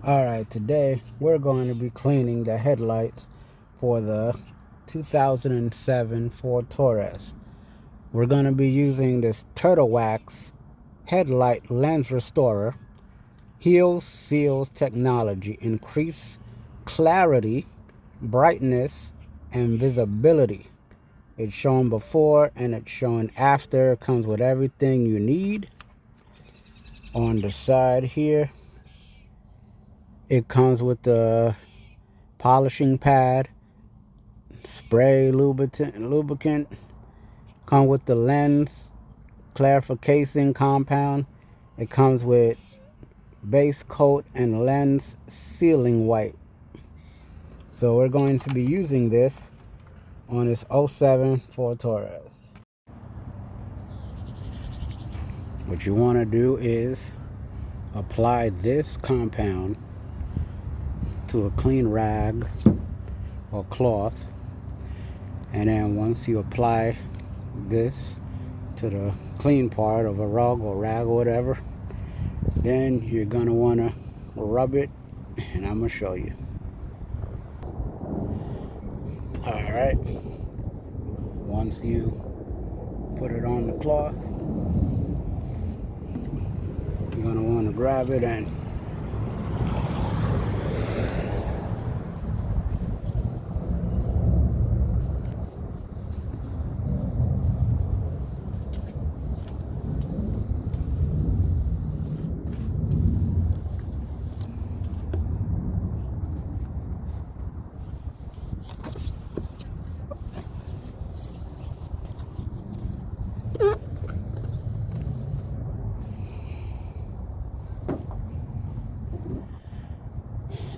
Alright, today we're going to be cleaning the headlights for the 2007 Ford Taurus. We're going to be using this Turtle Wax Headlight Lens Restorer. Heals Seals technology. Increase clarity, brightness, and visibility. It's shown before and it's shown after. It comes with everything you need. On the side here, it comes with the polishing pad, spray lubricant, come with the lens clarification compound. It comes with base coat and lens sealing wipe. So we're going to be using this on this 07 Ford Taurus. What you want to do is apply this compound to a clean rag or cloth, and then once you apply this to the clean part of a rug or rag or whatever, then you're going to want to rub it, and I'm going to show you. Alright, once you put it on the cloth, you're going to want to grab it and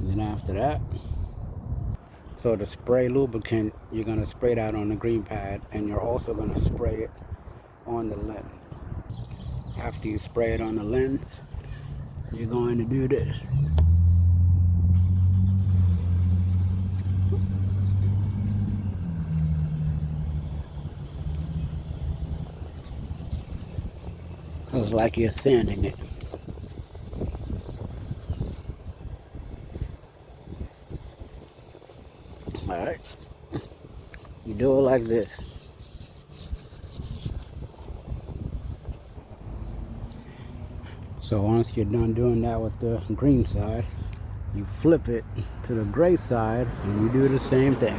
then after that, so the spray lubricant, you're going to spray that on the green pad, and you're also going to spray it on the lens. After you spray it on the lens, you're going to do this. So it's like you're sanding it. Alright, you do it like this. So once you're done doing that with the green side, you flip it to the gray side and you do the same thing.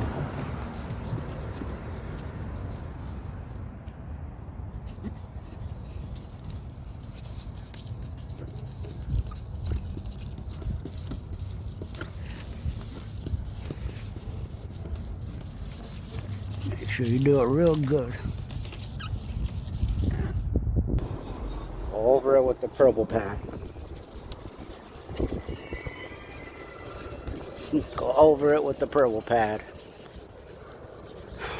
Make sure you do it real good. Go over it with the purple pad. Go over it with the purple pad.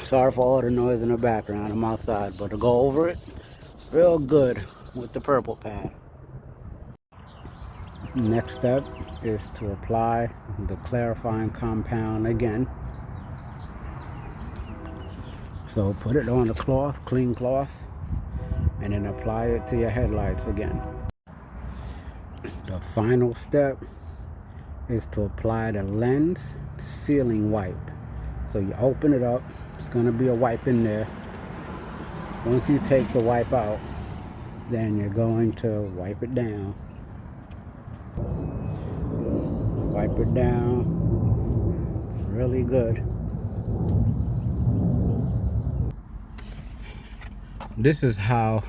Sorry for all the noise in the background. I'm outside, but to go over it real good with the purple pad. Next step is to apply the clarifying compound again. So put it on the cloth, clean cloth, and then apply it to your headlights again. The final step is to apply the lens sealing wipe. So you open it up, it's going to be a wipe in there. Once you take the wipe out, then you're going to wipe it down. Wipe it down really good. This is how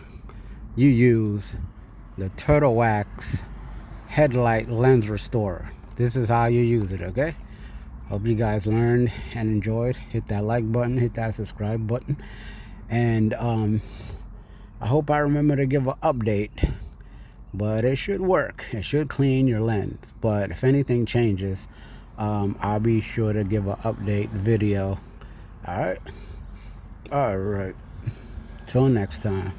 you use the Turtle Wax Headlight Lens Restorer. This is how you use it, okay? Hope you guys learned and enjoyed. Hit that like button, hit that subscribe button. And I hope I remember to give an update. But it should work. It should clean your lens. But if anything changes, I'll be sure to give an update video. Alright? Alright. Till next time.